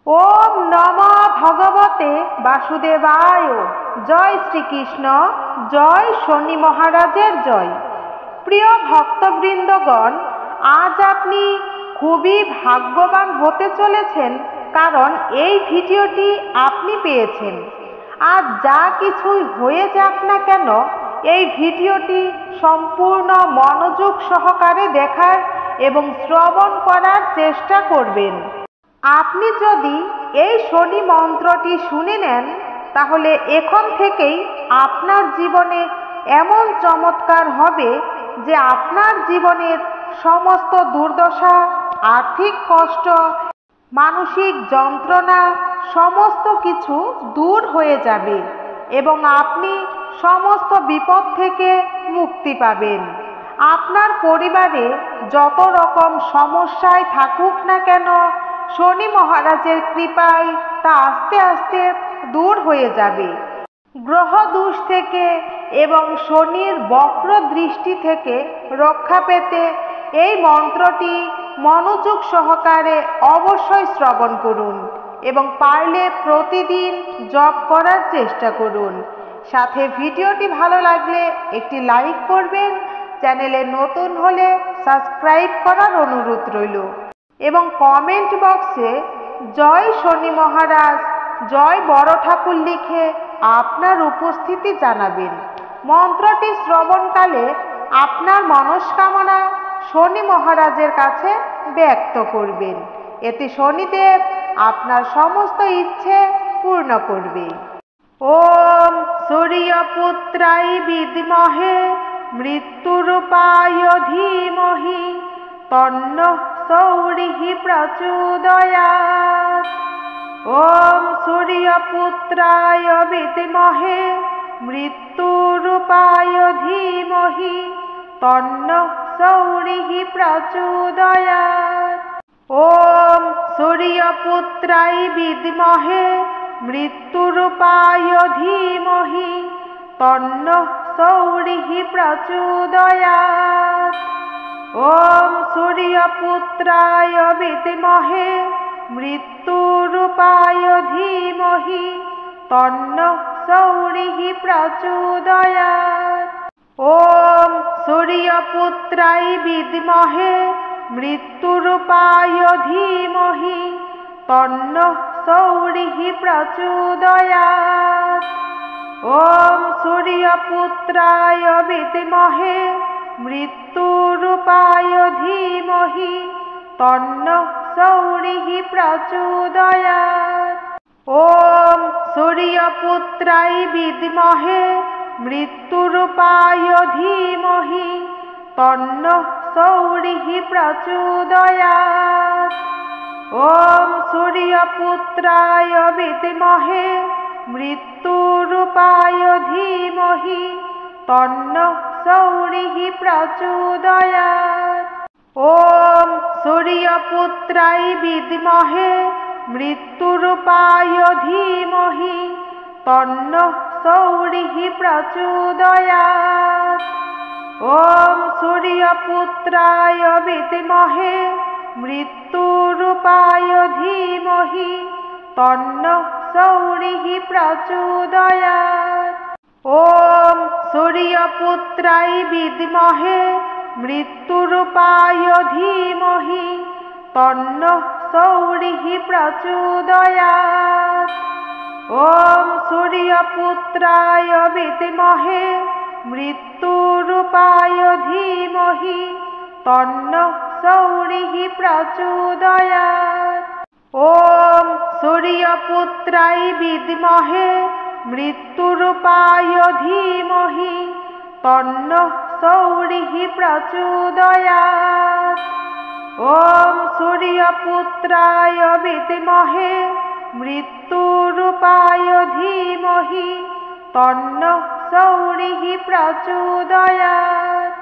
ওম নমঃ ভগবতে বাসুদেবায়। জয় শ্রীকৃষ্ণ, জয় শনি মহারাজের জয়। প্রিয় ভক্তবৃন্দগণ, আজ আপনি খুবই ভাগ্যবান হতে চলেছেন, কারণ এই ভিডিওটি আপনি পেয়েছেন। আজ যা কিছুই হয়ে যাক না কেন, এই ভিডিওটি সম্পূর্ণ মনোযোগ সহকারে দেখার এবং শ্রবণ করার চেষ্টা করবেন। আপনি যদি এই শনি মন্ত্রটি শুনে নেন, তাহলে এখন থেকেই আপনার জীবনে এমন চমৎকার হবে যে আপনার জীবনের সমস্ত দুর্দশা, আর্থিক কষ্ট, মানসিক যন্ত্রণা সমস্ত কিছু দূর হয়ে যাবে এবং আপনি সমস্ত বিপদ থেকে মুক্তি পাবেন। আপনার পরিবারে যত রকম সমস্যায় থাকুক না কেন, শনি মহারাজের কৃপায় তা আস্তে আস্তে দূর হয়ে যাবে। গ্রহ দোষ থেকে এবং শনির বক্র দৃষ্টি থেকে রক্ষা পেতে এই মন্ত্রটি মনোযোগ সহকারে অবশ্যই শ্রবণ করুন এবং পারলে প্রতিদিন জপ করার চেষ্টা করুন। সাথে ভিডিওটি ভালো লাগলে একটি লাইক করবেন, চ্যানেলে নতুন হলে সাবস্ক্রাইব করার অনুরোধ রইল এবং কমেন্ট বক্সে জয় শনি মহারাজ, জয় বড় ঠাকুর লিখে আপনার উপস্থিতি জানাবেন। মন্ত্রটি শ্রবণকালে আপনার মনস্কামনা শনি মহারাজের কাছে ব্যক্ত করবেন। এতে শনিদেব আপনার সমস্ত ইচ্ছে পূর্ণ করবে। ওম সূর্যপুত্রায় বিদ্মহে মৃত্যুরূপায় ধীমহি তন্নঃ সৌরিঃ প্রচোদয়াৎ। ওম সূর্যপুত্রায় বিদ্মহে মৃত্যুরূপায় ধীমহি তন্নঃ সৌরিঃ প্রচোদয়াৎ। ওম সূর্যপুত্রায় বিদ্মহে মৃত্যুরূপায় ধীমহি তন্নঃ সৌরিঃ প্রচোদয়াৎ। ওম সূর্যপুত্রায় বিদ্মহে মৃত্যুরূপায় ধীমহি তন্নঃ সৌরিঃ প্রচোদয়াৎ। ওম সূর্যপুত্রায় বিদ্মহে মৃত্যুরূপায় ধীমহি তন্নঃ সৌরিঃ প্রচোদয়াৎ। ওম সূর্যপুত্রায় বিদ্মহে মৃত্যুরূপায় ধীমহি তন্নঃ সৌরিঃ প্রচোদয়াৎ। ওম সূর্যপুত্রায় বিদ্মহে মৃত্যুরূপায় ধীমহি তন্নঃ সৌরিঃ প্রচোদয়াৎ। ওম সূর্যপুত্রায় বিদ্মহে মৃত্যুরূপায় ধীমহি তন্নঃ সৌরিঃ প্রচোদয়াৎ। ওম সূর্যপুত্রায় বিদ্মহে মৃত্যুরূপায় ধীমহি তন্নঃ সৌরিঃ প্রচোদয়াৎ। ওম সূর্যপুত্রায় বিদ্মহে মৃত্যুরূপায় ধীমহি তন্নঃ সৌরিঃ প্রচোদয়াৎ। ওম সূর্যপুত্রায় বিদ্মহে মৃত্যুরূপায় ধীমহি তন্নঃ সৌরিঃ প্রচোদয়াৎ। ওম সূর্যপুত্রায় বিদ্মহে মৃত্যুরূপায় ধীমহি তন্নঃ সৌরিঃ প্রচোদয়াৎ। ওম সূর্যপুত্রায় বিদ্মহে মৃত্যুরূপায় ধীমহি তন্নঃ সৌরিঃ প্রচোদয়াৎ। ওম সূর্যপুত্রায় বিদ্মহে মৃত্যুরূপায় ধীমহি তন্নঃ সৌরিঃ প্রচোদয়াৎ।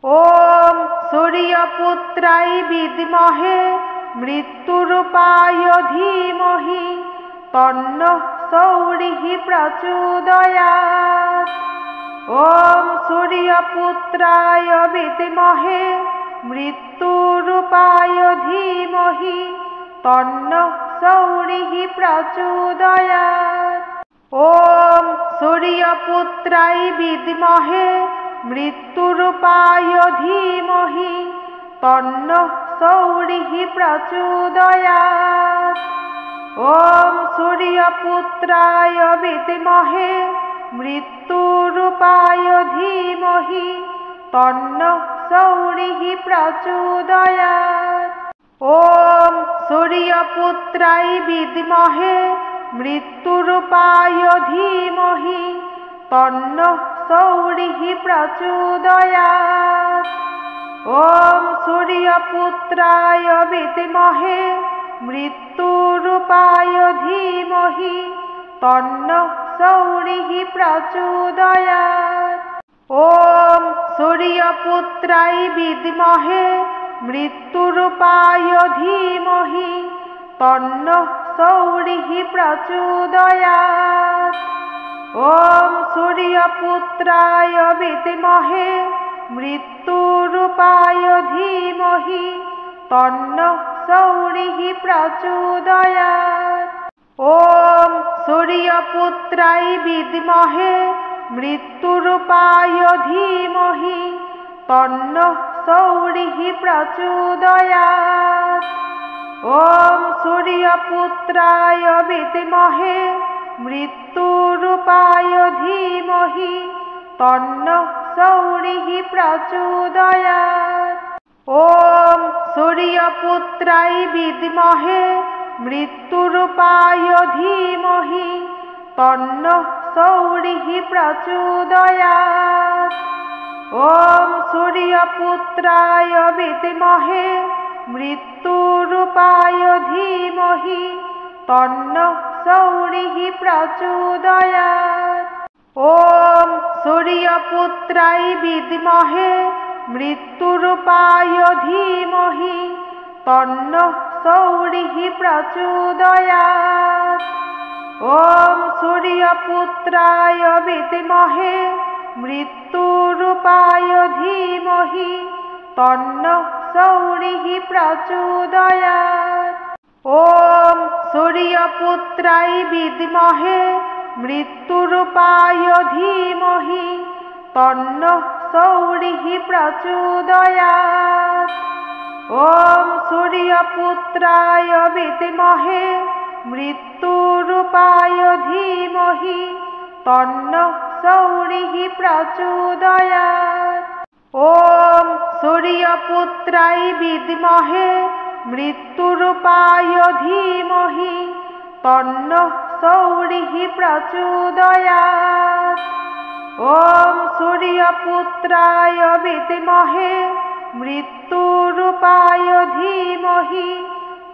ওম সূর্যপুত্রায় বিদ্মহে মৃত্যুরূপায় ধীমহি তন্নঃ সৌরিঃ প্রচোদয়াৎ। ওম সূর্যপুত্রায় বিদ্মহে মৃত্যুরূপায় ধীমহি তন্নঃ सौरिः प्रचोदयात्। ॐ सूर्यपुत्राय विद्महे मृत्युरूपाय धीमहि तन्नः सौरिः प्रचोदयात्। ॐ सूर्यपुत्राय विद्महे मृत्युरूपाय धीमहि तन्नः सौरिः प्रचोदयात्। ॐ सूर्यपुत्राय विद्महे मृत्युरूपाय धीमहि तन्नः सौरिः प्रचोदयात्। ॐ सूर्यपुत्राय विद्महे मृत्युरूपाय धीमहि तन्नः सौरिः प्रचोदयात्। ॐ सूर्यपुत्राय विद्महे मृत्युरूपाय धीमहि तन्नः सौरिः प्रचोदयात्। ॐ सूर्यपुत्राय विद्महे मृत्युरूपाय धीमहि तन्नः सौरिः प्रचोदयात्। ॐ सूर्यपुत्राय विद्महे मृत्युरूपाय धीमहि तन्नः सौरिः प्रचोदयात्। ॐ सूर्यपुत्राय विद्महे मृत्युरूपाय धीमहि तन्नः सौरिः प्रचोदयात्। ॐ सूर्यपुत्राय विद्महे मृत्युरूपाय धीमहि तन्नः सौरिः प्रचोदयात्। ॐ सूर्यपुत्राय विद्महे मृत्युरूपाय धीमहि तन्नः सौरिः प्रचोदयात्। ॐ सूर्यपुत्राय विद्महे मृत्युरूपाय धीमहि तन्नः सौरिः प्रचोदयात्। ॐ सूर्यपुत्राय विद्महे मृत्युरूपाय धीमहि तन्नः सौरिः प्रचोदयात्। ॐ सूर्यपुत्राय विद्महे मृत्युरूपाय धीमहि तन्नः सौरिः प्रचोदयात्। ॐ सूर्यपुत्राय विद्महे मृत्युरूपाय धीमहि तन्नः सौरिः प्रचोदयात्। ॐ सूर्यपुत्राय विद्महे मृत्युरूपाय धीमहि तन्नः सौरिः प्रचोदयात्। ॐ सूर्यपुत्राय विद्महे मृत्युरूपाय धीमहि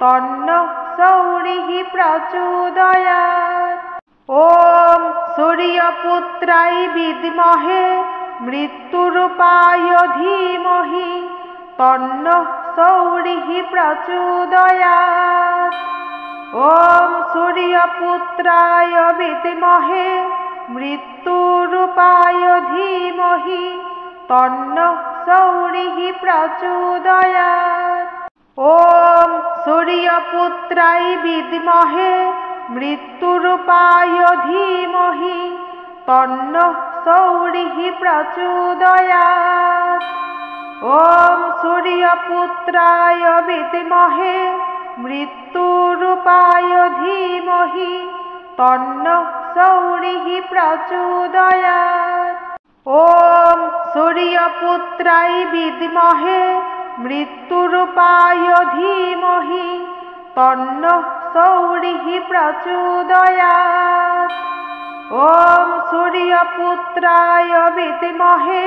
तन्नः सौरिः प्रचोदयात्। ॐ सूर्यपुत्राय विद्महे मृत्युरूपाय धीमहि तन्नः सौरिः प्रचोदयात्। ॐ सूर्यपुत्राय विद्महे मृत्युरूपाय धीमहि तन्नः सौरिः प्रचोदयात्। ॐ सूर्यपुत्राय विद्महे मृत्युरूपाय धीमहि तन्नः सौरिः प्रचोदयात्। ॐ सूर्यपुत्राय विद्महे मृत्युरूपाय धीमहि तन्नः सौरिः प्रचोदयात्। ॐ सूर्यपुत्राय विद्महे मृत्युरूपाय धीमहि तन्नः सौरिः प्रचोदयात्। ॐ सूर्यपुत्राय विद्महे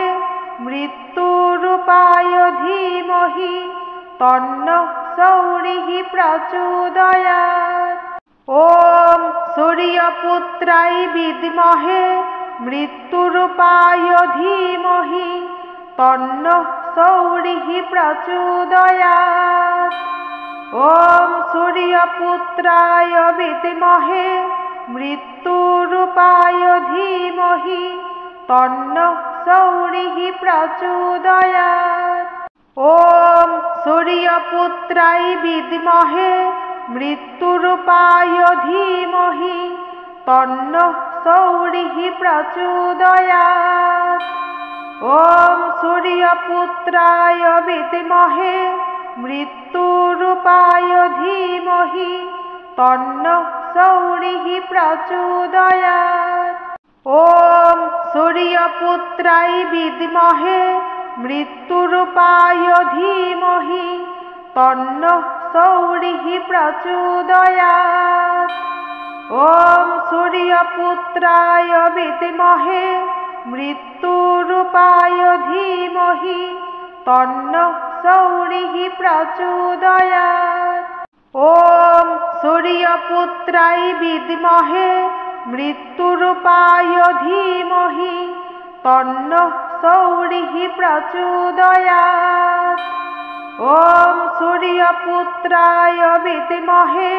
मृत्युरूपाय धीमहि तन्नः सौरिः प्रचोदयात्। ॐ सूर्यपुत्राय विद्महे मृत्युरूपाय धीमहि तन्नः सौरिः प्रचोदयात्। ॐ सूर्यपुत्राय विद्महे मृत्युरूपाय धीमहि तन्नः सौरिः प्रचोदयात्। ॐ सूर्यपुत्राय विद्महे मृत्युरूपाय धीमहि तन्नः सौरिः प्रचोदयात्। ॐ सूर्यपुत्राय विद्महे मृत्युरूपाय धीमहि तन्नः सौरिः प्रचोदयात्। ॐ सूर्यपुत्राय विद्महे मृत्युरूपाय धीमहि तन्नः सौरिः प्रचोदयात्। ॐ सूर्यपुत्राय विद्महे मृत्युरूपाय धीमहि तन्नः सौरिः प्रचोदयात्। ॐ सूर्यपुत्राय विद्महे मृत्युरूपाय धीमहि तन्नः सौरिः प्रचोदयात्। ॐ सूर्यपुत्राय विद्महे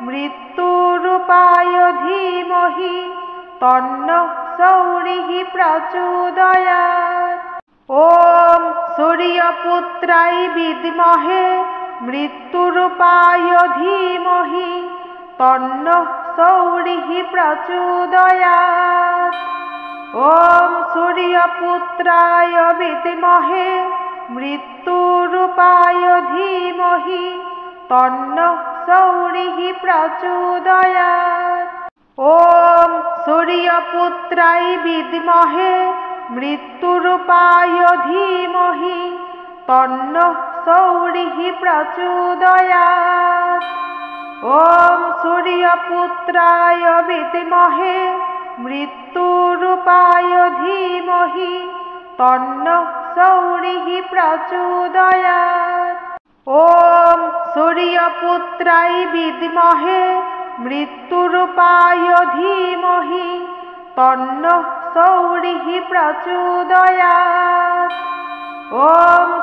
मृत्युरूपाय धीमहि तन्नः सौरिः प्रचोदयात्। ॐ सूर्यपुत्राय विद्महे मृत्युरूपाय धीमहि तन्नः सौरिः प्रचोदयात्। ॐ सूर्यपुत्राय विद्महे मृत्युरूपाय धीमहि तन्नः सौरिः प्रचोदयात्। ॐ सूर्यपुत्राय विद्महे मृत्युरूपाय धीमहि तन्नः सौरिः प्रचोदयात्। ॐ सूर्यपुत्राय विद्महे मृत्युरूपाय धीमहि तन्नः सौरिः प्रचोदयात्। ॐ सूर्यपुत्राय विद्महे मृत्युरूपाय धीमहि तन्नः सौरिः प्रचोदयात्। ॐ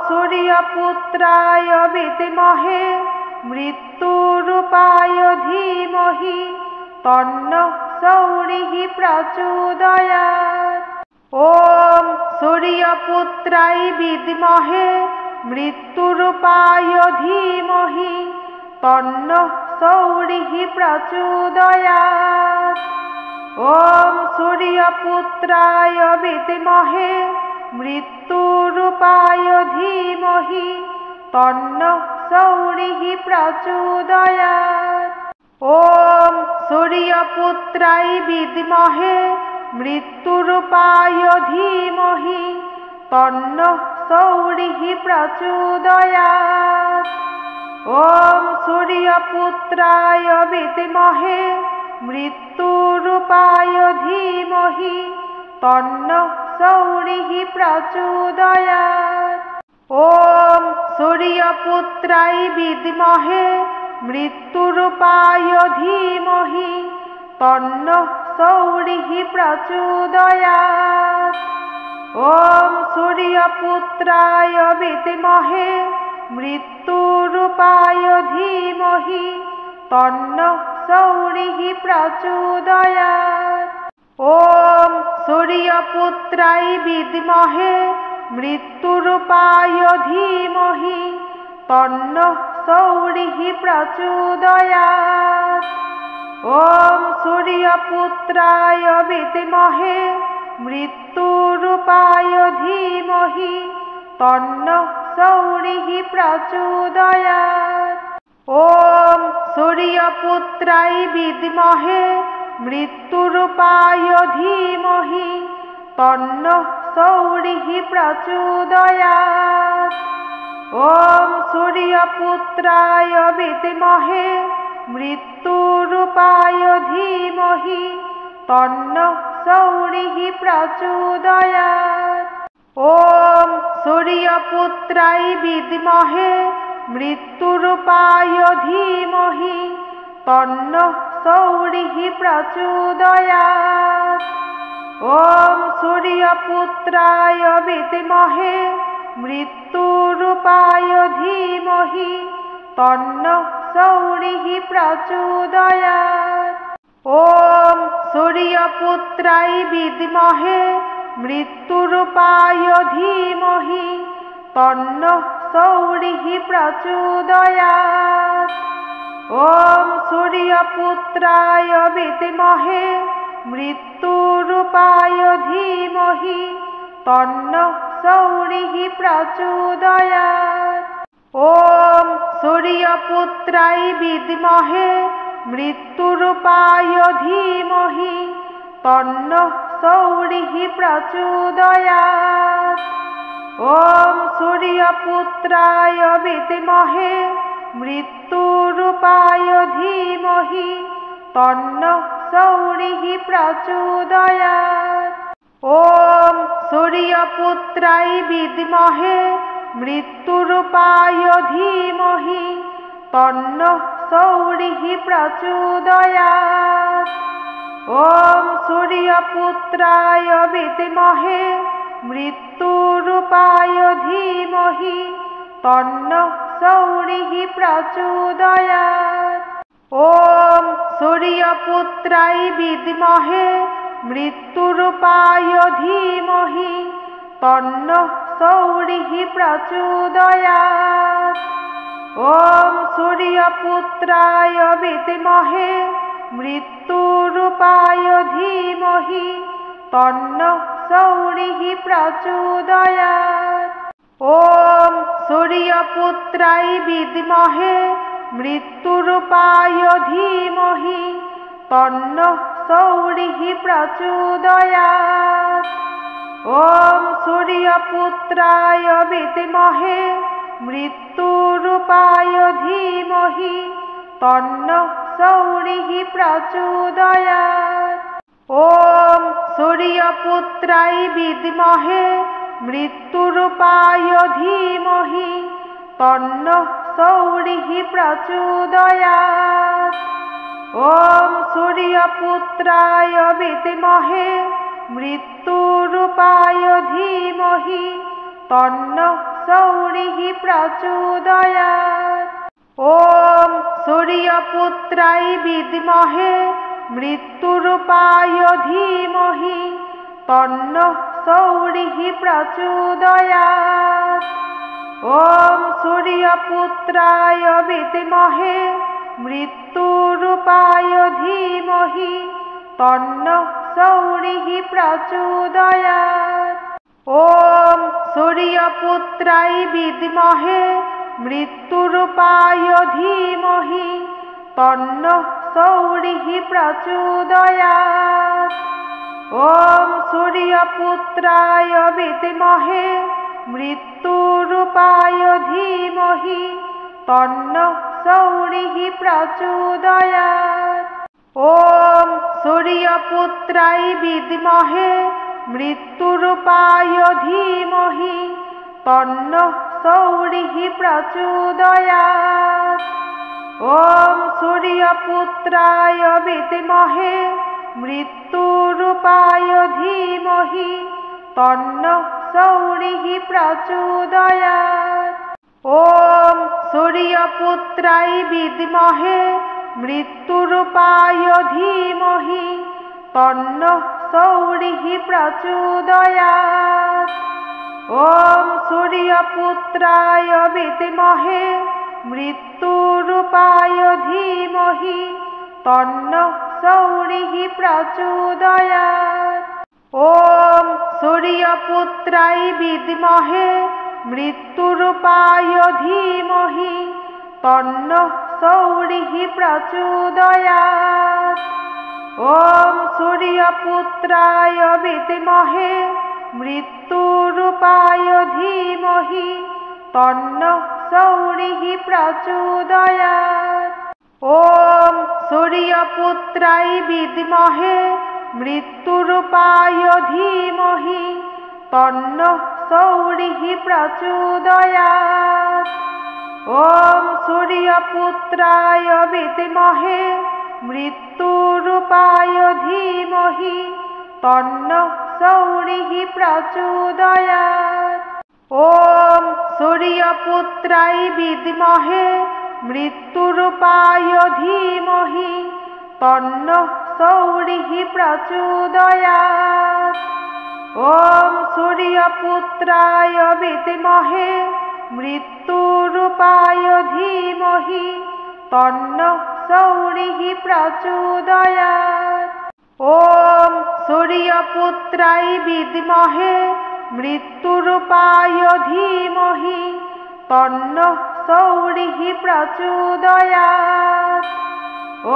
सूर्यपुत्राय विद्महे मृत्युरूपाय धीमहि तन्नः सौरिः प्रचोदयात्। ॐ सूर्यपुत्राय विद्महे मृत्युरूपाय धीमहि तन्नः सौरिः प्रचोदयात्। ॐ सूर्यपुत्राय विद्महे मृत्युरूपाय धीमहि तन्नः सौरिः प्रचोदयात्। ॐ सूर्यपुत्राय विद्महे मृत्युरूपाय धीमहि तन्नः सौरिः प्रचोदयात्। ॐ सूर्यपुत्राय विद्महे मृत्युरूपाय धीमहि तन्नः सौरिः प्रचोदयात्। ॐ सूर्यपुत्राय विद्महे मृत्युरूपाय धीमहि तन्नः सौरिः प्रचोदयात्। ॐ सूर्यपुत्राय विद्महे मृत्युरूपाय धीमहि तन्नः सौरिः प्रचोदयात्। ॐ सूर्यपुत्राय विद्महे मृत्युरूपाय धीमहि तन्नः सौरिः प्रचोदयात्। ॐ सूर्यपुत्राय विद्महे मृत्युरूपाय धीमहि तन्नः सौरिः प्रचोदयात्। ॐ सूर्यपुत्राय विद्महे मृत्युरूपाय धीमहि तन्नः सौरिः प्रचोदयात्। ॐ सूर्यपुत्राय विद्महे मृत्युरूपाय धीमहि तन्नः सौरिः प्रचोदयात्। ॐ सूर्यपुत्राय विद्महे मृत्युरूपाय धीमहि तन्नः सौरिः प्रचोदयात्। ॐ सूर्यपुत्राय विद्महे मृत्युरूपाय धीमहि तन्नः सौरिः प्रचोदयात्। ॐ सूर्यपुत्राय विद्महे मृत्युरूपाय धीमहि तन्नः सौरिः प्रचोदयात्। ॐ सूर्यपुत्राय विद्महे मृत्युरूपाय धीमहि तन्नः सौरिः प्रचोदयात्। ॐ सूर्यपुत्राय विद्महे मृत्युरूपाय धीमहि तन्नः सौरिः प्रचोदयात्। ॐ सूर्यपुत्राय विद्महे मृत्युरूपाय धीमहि तन्नः सौरिः प्रचोदयात्। ॐ सूर्यपुत्राय विद्महे मृत्युरूपाय धीमहि तन्नः सौरिः प्रचोदयात्। ॐ सूर्यपुत्राय विद्महे मृत्युरूपाय धीमहि तन्नः सौरिः प्रचोदयात्। ॐ सूर्यपुत्राय विद्महे मृत्युरूपाय धीमहि तन्नः सौरिः प्रचोदयात्। ॐ सूर्यपुत्राय विद्महे मृत्युरूपाय धीमहि तन्नः सौरिः प्रचोदयात्। ॐ सूर्यपुत्राय विद्महे मृत्युरूपाय धीमहि तन्नः सौरिः प्रचोदयात्। ॐ सूर्यपुत्राय विद्महे मृत्युरूपाय धीमहि तन्नः सौरिः प्रचोदयात्। ॐ सूर्यपुत्राय विद्महे मृत्युरूपाय धीमहि तन्नः सौरिः प्रचोदयात्। ॐ सूर्यपुत्राय विद्महे मृत्युरूपाय धीमहि तन्नः सौरिः प्रचोदयात्। ॐ सूर्यपुत्राय विद्महे मृत्युरूपाय धीमहि तन्नः सौरिः प्रचोदयात्। ॐ सूर्यपुत्राय विद्महे मृत्युरूपाय धीमहि तन्नः सौरिः प्रचोदयात्। ॐ सूर्यपुत्राय विद्महे मृत्युरूपाय धीमहि तन्नः सौरिः प्रचोदयात्। ॐ सूर्यपुत्राय विद्महे मृत्युरूपाय धीमहि तन्नः सौरिः प्रचोदयात्। ॐ सूर्यपुत्राय विद्महे मृत्युरूपाय धीमहि तन्नः सौरिः प्रचोदयात्। ॐ सूर्यपुत्राय विद्महे मृत्युरूपाय धीमहि तन्नः सौरिः प्रचोदयात्। ॐ सूर्यपुत्राय विद्महे मृत्युरूपाय धीमहि तन्नः सौरिः प्रचोदयात्। ॐ सूर्यपुत्राय विद्महे मृत्युरूपाय धीमहि तन्नः सौरिः प्रचोदयात्। ॐ सूर्यपुत्राय विद्महे मृत्युरूपाय धीमहि तन्नः सौरिः प्रचोदयात्। ॐ सूर्यपुत्राय विद्महे मृत्युरूपाय धीमहि तन्नः सौरिः प्रचोदयात्। ॐ सूर्यपुत्राय विद्महे मृत्युरूपाय धीमहि तन्नः सौरिः प्रचोदयात्। ॐ सूर्यपुत्राय विद्महे मृत्युरूपाय धीमहि तन्नः सौरिः प्रचोदयात्। ॐ सूर्यपुत्राय विद्महे मृत्युरूपाय धीमहि तन्नः सौरिः प्रचोदयात्। ॐ सूर्यपुत्राय विद्महे मृत्युरूपाय धीमहि तन्नः सौरिः प्रचोदयात्। ॐ सूर्यपुत्राय विद्महे मृत्युरूपाय धीमहि तन्नः सौरिः प्रचोदयात्।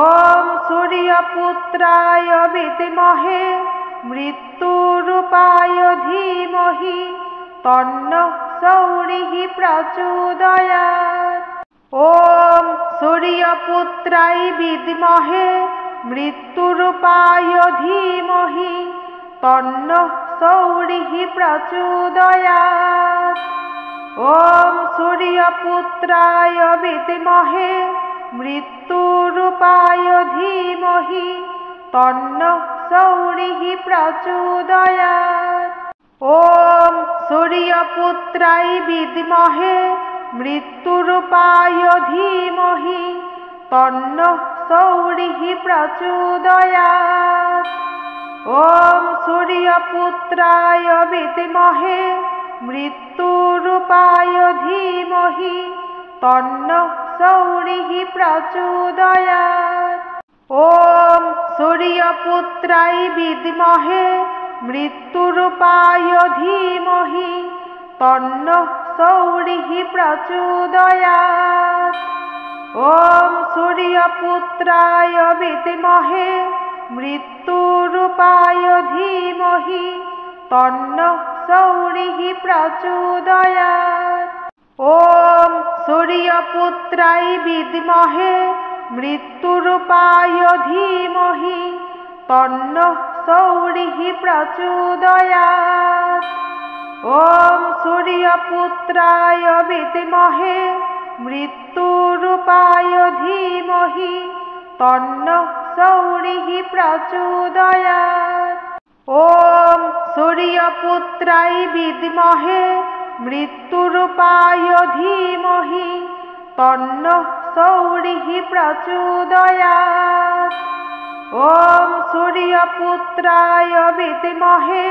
ॐ सूर्यपुत्राय विद्महे मृत्युरूपाय धीमहि तन्नः सौरिः प्रचोदयात्। ॐ सूर्यपुत्राय विद्महे मृत्युरूपाय धीमहि तन्नः सौरिः प्रचोदयात्। ॐ सूर्यपुत्राय विद्महे मृत्युरूपाय धीमहि तन्नः सौरिः प्रचोदयात्। ॐ सूर्यपुत्राय विद्महे मृत्युरूपाय धीमहि तन्नः सौरिः प्रचोदयात्। ॐ सूर्यपुत्राय विद्महे मृत्युरूपाय धीमहि तन्नः सौरिः प्रचोदयात्। ॐ सूर्यपुत्राय विद्महे मृत्युरूपाय धीमहि तन्नः सौरिः प्रचोदयात्। ॐ सूर्यपुत्राय विद्महे मृत्युरूपाय धीमहि तन्नः सौरिः प्रचोदयात्। ॐ सूर्यपुत्राय विद्महे मृत्युरूपाय धीमहि तन्नः सौरिः प्रचोदयात्। ॐ सूर्यपुत्राय विद्महे मृत्युरूपाय धीमहि तन्नः सौरिः प्रचोदयात्। ॐ सूर्यपुत्राय विद्महे मृत्युरूपाय धीमहि तन्नः सौरिः प्रचोदयात्। ॐ सूर्यपुत्राय विद्महे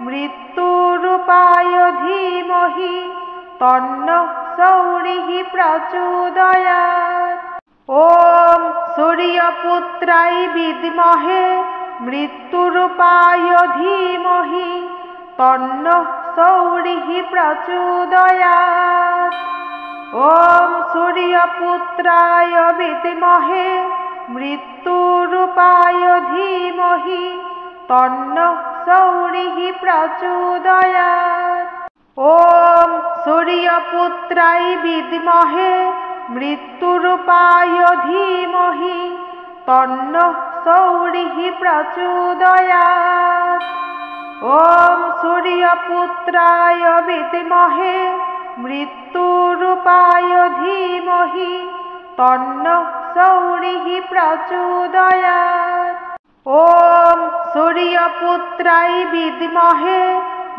मृत्युरूपाय धीमहि तन्नः सौरिः प्रचोदयात्। ॐ सूर्यपुत्राय विद्महे मृत्युरूपाय धीमहि तन्नः सौरिः प्रचोदयात्। ॐ सूर्यपुत्राय विद्महे मृत्युरूपाय धीमहि तन्नः सौरिः प्रचोदयात्। ॐ सूर्यपुत्राय विद्महे मृत्युरूपाय धीमहि तन्नः सौरिः प्रचोदयात्। ॐ सूर्यपुत्राय विद्महे मृत्युरूपाय धीमहि तन्नः सौरिः प्रचोदयात्। ॐ सूर्यपुत्राय विद्महे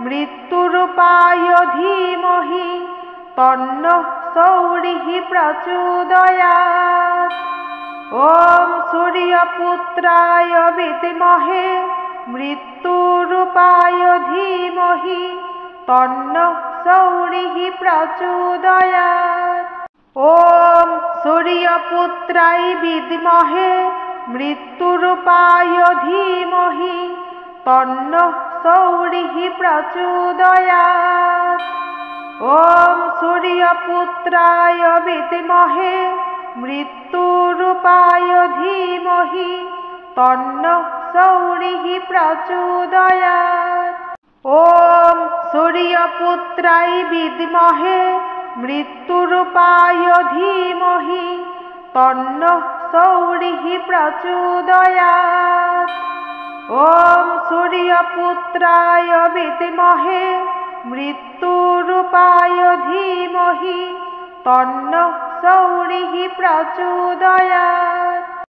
मृत्युरूपाय धीमहि तन्नः सौरिः प्रचोदयात्। ॐ सूर्यपुत्राय विद्महे मृत्युरूपाय धीमहि तन्नः सौरिः प्रचोदयात्। ॐ सूर्यपुत्राय विद्महे मृत्युरूपाय धीमहि तन्नः सौरिः प्रचोदयात्। ॐ सूर्यपुत्राय विद्महे मृत्युरूपाय धीमहि तन्नः सौरिः प्रचोदयात्। ॐ सूर्यपुत्राय विद्महे मृत्युरूपाय धीमहि तन्नः सौरिः प्रचोदयात्। ॐ सूर्यपुत्राय विद्महे मृत्युरूपाय धीमहि तन्नः सौरिः प्रचोदयात्।